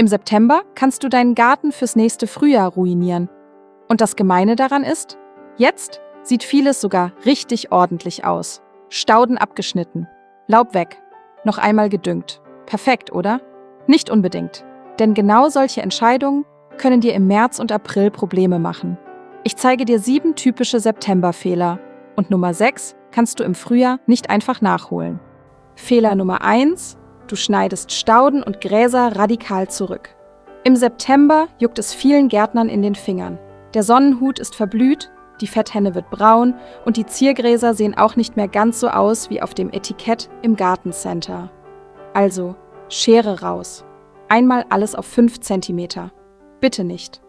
Im September kannst du deinen Garten fürs nächste Frühjahr ruinieren. Und das Gemeine daran ist, jetzt sieht vieles sogar richtig ordentlich aus. Stauden abgeschnitten, Laub weg, noch einmal gedüngt. Perfekt, oder? Nicht unbedingt. Denn genau solche Entscheidungen können dir im März und April Probleme machen. Ich zeige dir 7 typische Septemberfehler und Nummer 6 kannst du im Frühjahr nicht einfach nachholen. Fehler Nummer 1: Du schneidest Stauden und Gräser radikal zurück. Im September juckt es vielen Gärtnern in den Fingern. Der Sonnenhut ist verblüht, die Fetthenne wird braun und die Ziergräser sehen auch nicht mehr ganz so aus wie auf dem Etikett im Gartencenter. Also, Schere raus. Einmal alles auf 5 cm. Bitte nicht.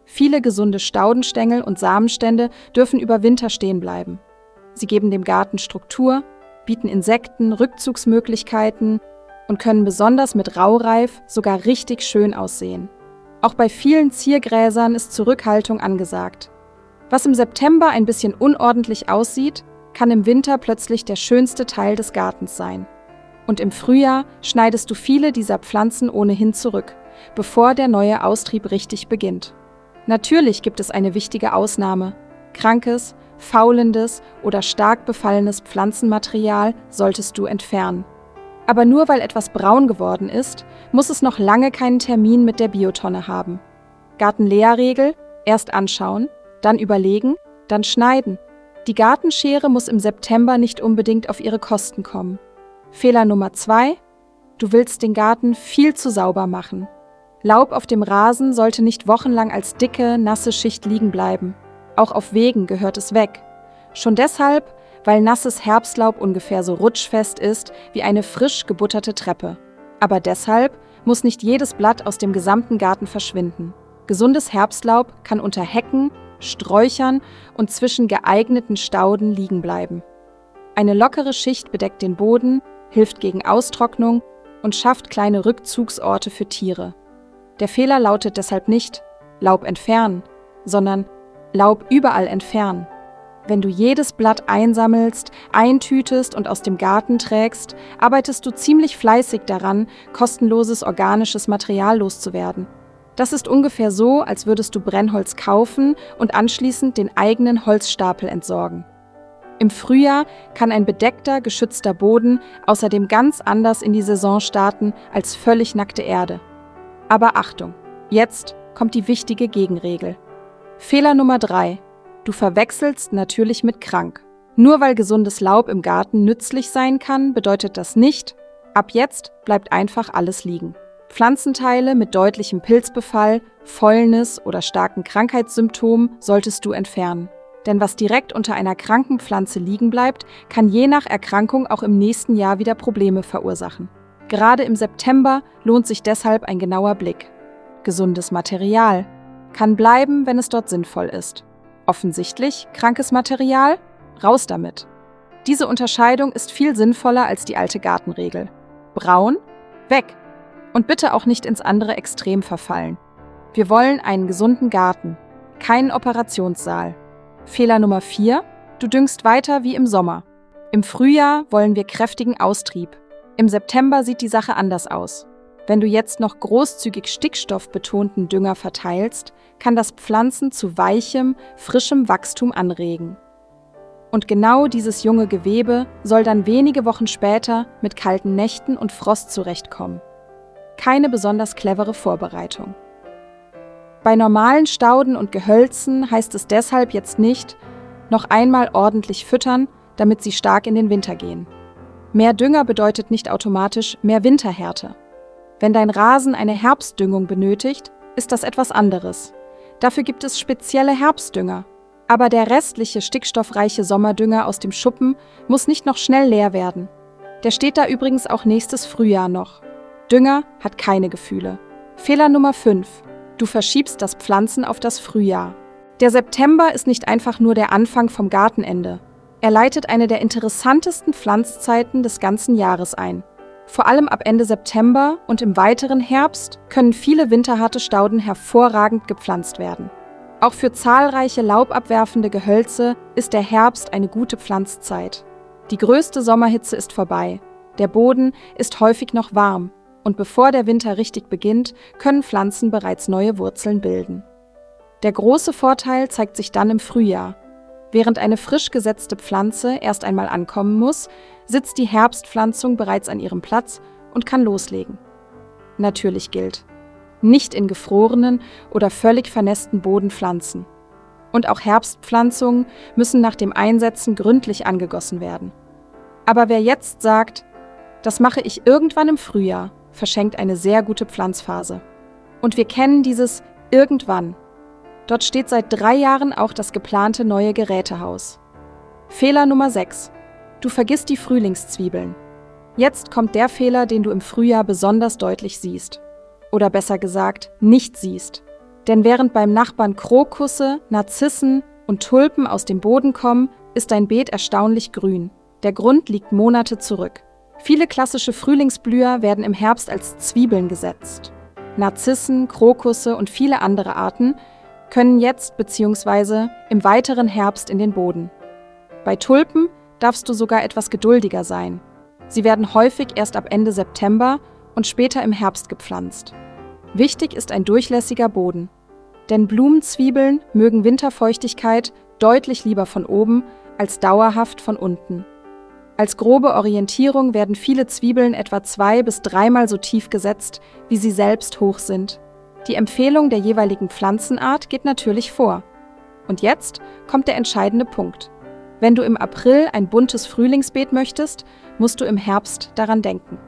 Viele gesunde Staudenstängel und Samenstände dürfen über Winter stehen bleiben. Sie geben dem Garten Struktur, bieten Insekten Rückzugsmöglichkeiten und können besonders mit Raureif sogar richtig schön aussehen. Auch bei vielen Ziergräsern ist Zurückhaltung angesagt. Was im September ein bisschen unordentlich aussieht, kann im Winter plötzlich der schönste Teil des Gartens sein. Und im Frühjahr schneidest du viele dieser Pflanzen ohnehin zurück, bevor der neue Austrieb richtig beginnt. Natürlich gibt es eine wichtige Ausnahme. Krankes, faulendes oder stark befallenes Pflanzenmaterial solltest du entfernen. Aber nur weil etwas braun geworden ist, muss es noch lange keinen Termin mit der Biotonne haben. Garten-Lea-Regel: erst anschauen, dann überlegen, dann schneiden. Die Gartenschere muss im September nicht unbedingt auf ihre Kosten kommen. Fehler Nummer 2: Du willst den Garten viel zu sauber machen. Laub auf dem Rasen sollte nicht wochenlang als dicke, nasse Schicht liegen bleiben. Auch auf Wegen gehört es weg. Schon deshalb, weil nasses Herbstlaub ungefähr so rutschfest ist wie eine frisch gebutterte Treppe. Aber deshalb muss nicht jedes Blatt aus dem gesamten Garten verschwinden. Gesundes Herbstlaub kann unter Hecken, Sträuchern und zwischen geeigneten Stauden liegen bleiben. Eine lockere Schicht bedeckt den Boden, hilft gegen Austrocknung und schafft kleine Rückzugsorte für Tiere. Der Fehler lautet deshalb nicht Laub entfernen, sondern Laub überall entfernen. Wenn du jedes Blatt einsammelst, eintütest und aus dem Garten trägst, arbeitest du ziemlich fleißig daran, kostenloses organisches Material loszuwerden. Das ist ungefähr so, als würdest du Brennholz kaufen und anschließend den eigenen Holzstapel entsorgen. Im Frühjahr kann ein bedeckter, geschützter Boden außerdem ganz anders in die Saison starten als völlig nackte Erde. Aber Achtung, jetzt kommt die wichtige Gegenregel. Fehler Nummer 3: Du verwechselst natürlich mit krank. Nur weil gesundes Laub im Garten nützlich sein kann, bedeutet das nicht, ab jetzt bleibt einfach alles liegen. Pflanzenteile mit deutlichem Pilzbefall, Fäulnis oder starken Krankheitssymptomen solltest du entfernen. Denn was direkt unter einer kranken Pflanze liegen bleibt, kann je nach Erkrankung auch im nächsten Jahr wieder Probleme verursachen. Gerade im September lohnt sich deshalb ein genauer Blick. Gesundes Material kann bleiben, wenn es dort sinnvoll ist. Offensichtlich krankes Material? Raus damit. Diese Unterscheidung ist viel sinnvoller als die alte Gartenregel. Braun? Weg. Und bitte auch nicht ins andere Extrem verfallen. Wir wollen einen gesunden Garten, keinen Operationssaal. Fehler Nummer 4: Du düngst weiter wie im Sommer. Im Frühjahr wollen wir kräftigen Austrieb. Im September sieht die Sache anders aus. Wenn du jetzt noch großzügig stickstoffbetonten Dünger verteilst, kann das Pflanzen zu weichem, frischem Wachstum anregen. Und genau dieses junge Gewebe soll dann wenige Wochen später mit kalten Nächten und Frost zurechtkommen. Keine besonders clevere Vorbereitung. Bei normalen Stauden und Gehölzen heißt es deshalb jetzt nicht, noch einmal ordentlich füttern, damit sie stark in den Winter gehen. Mehr Dünger bedeutet nicht automatisch mehr Winterhärte. Wenn dein Rasen eine Herbstdüngung benötigt, ist das etwas anderes. Dafür gibt es spezielle Herbstdünger. Aber der restliche stickstoffreiche Sommerdünger aus dem Schuppen muss nicht noch schnell leer werden. Der steht da übrigens auch nächstes Frühjahr noch. Dünger hat keine Gefühle. Fehler Nummer 5: Du verschiebst das Pflanzen auf das Frühjahr. Der September ist nicht einfach nur der Anfang vom Gartenende. Er leitet eine der interessantesten Pflanzzeiten des ganzen Jahres ein. Vor allem ab Ende September und im weiteren Herbst können viele winterharte Stauden hervorragend gepflanzt werden. Auch für zahlreiche laubabwerfende Gehölze ist der Herbst eine gute Pflanzzeit. Die größte Sommerhitze ist vorbei. Der Boden ist häufig noch warm und bevor der Winter richtig beginnt, können Pflanzen bereits neue Wurzeln bilden. Der große Vorteil zeigt sich dann im Frühjahr. Während eine frisch gesetzte Pflanze erst einmal ankommen muss, sitzt die Herbstpflanzung bereits an ihrem Platz und kann loslegen. Natürlich gilt: nicht in gefrorenen oder völlig vernässten Boden pflanzen. Und auch Herbstpflanzungen müssen nach dem Einsetzen gründlich angegossen werden. Aber wer jetzt sagt, das mache ich irgendwann im Frühjahr, verschenkt eine sehr gute Pflanzphase. Und wir kennen dieses irgendwann. Dort steht seit 3 Jahren auch das geplante neue Gerätehaus. Fehler Nummer 6. Du vergisst die Frühlingszwiebeln. Jetzt kommt der Fehler, den du im Frühjahr besonders deutlich siehst. Oder besser gesagt, nicht siehst. Denn während beim Nachbarn Krokusse, Narzissen und Tulpen aus dem Boden kommen, ist dein Beet erstaunlich grün. Der Grund liegt Monate zurück. Viele klassische Frühlingsblüher werden im Herbst als Zwiebeln gesetzt. Narzissen, Krokusse und viele andere Arten können jetzt bzw. im weiteren Herbst in den Boden. Bei Tulpen darfst du sogar etwas geduldiger sein. Sie werden häufig erst ab Ende September und später im Herbst gepflanzt. Wichtig ist ein durchlässiger Boden. Denn Blumenzwiebeln mögen Winterfeuchtigkeit deutlich lieber von oben als dauerhaft von unten. Als grobe Orientierung werden viele Zwiebeln etwa 2- bis 3-mal so tief gesetzt, wie sie selbst hoch sind. Die Empfehlung der jeweiligen Pflanzenart geht natürlich vor. Und jetzt kommt der entscheidende Punkt. Wenn du im April ein buntes Frühlingsbeet möchtest, musst du im Herbst daran denken.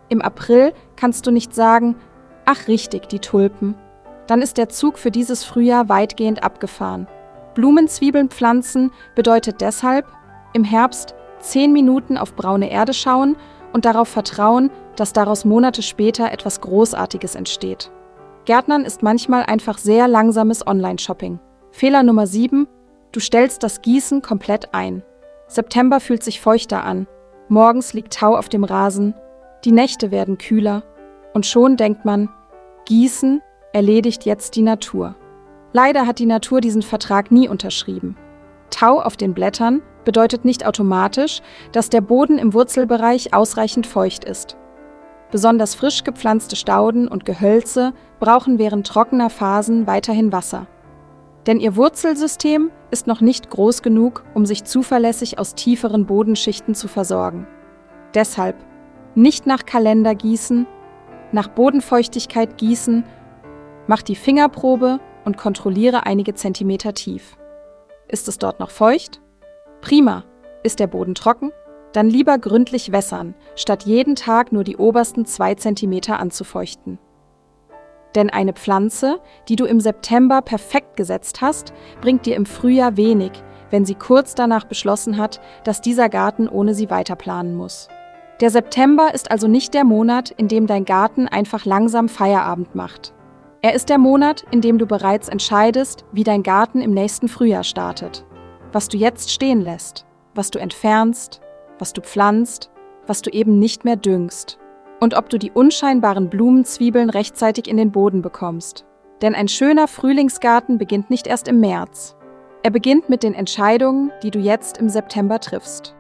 Im April kannst du nicht sagen, ach richtig, die Tulpen. Dann ist der Zug für dieses Frühjahr weitgehend abgefahren. Blumenzwiebeln pflanzen bedeutet deshalb, im Herbst 10 Minuten auf braune Erde schauen und darauf vertrauen, dass daraus Monate später etwas Großartiges entsteht. Gärtnern ist manchmal einfach sehr langsames Online-Shopping. Fehler Nummer 7: Du stellst das Gießen komplett ein. September fühlt sich feuchter an. Morgens liegt Tau auf dem Rasen. Die Nächte werden kühler. Und schon denkt man, Gießen erledigt jetzt die Natur. Leider hat die Natur diesen Vertrag nie unterschrieben. Tau auf den Blättern bedeutet nicht automatisch, dass der Boden im Wurzelbereich ausreichend feucht ist. Besonders frisch gepflanzte Stauden und Gehölze brauchen während trockener Phasen weiterhin Wasser. Denn ihr Wurzelsystem ist noch nicht groß genug, um sich zuverlässig aus tieferen Bodenschichten zu versorgen. Deshalb nicht nach Kalender gießen, nach Bodenfeuchtigkeit gießen, mach die Fingerprobe und kontrolliere einige Zentimeter tief. Ist es dort noch feucht? Prima. Ist der Boden trocken? Dann lieber gründlich wässern, statt jeden Tag nur die obersten 2 Zentimeter anzufeuchten. Denn eine Pflanze, die du im September perfekt gesetzt hast, bringt dir im Frühjahr wenig, wenn sie kurz danach beschlossen hat, dass dieser Garten ohne sie weiterplanen muss. Der September ist also nicht der Monat, in dem dein Garten einfach langsam Feierabend macht. Er ist der Monat, in dem du bereits entscheidest, wie dein Garten im nächsten Frühjahr startet. Was du jetzt stehen lässt, was du entfernst, was du pflanzt, was du eben nicht mehr düngst. Und ob du die unscheinbaren Blumenzwiebeln rechtzeitig in den Boden bekommst. Denn ein schöner Frühlingsgarten beginnt nicht erst im März. Er beginnt mit den Entscheidungen, die du jetzt im September triffst.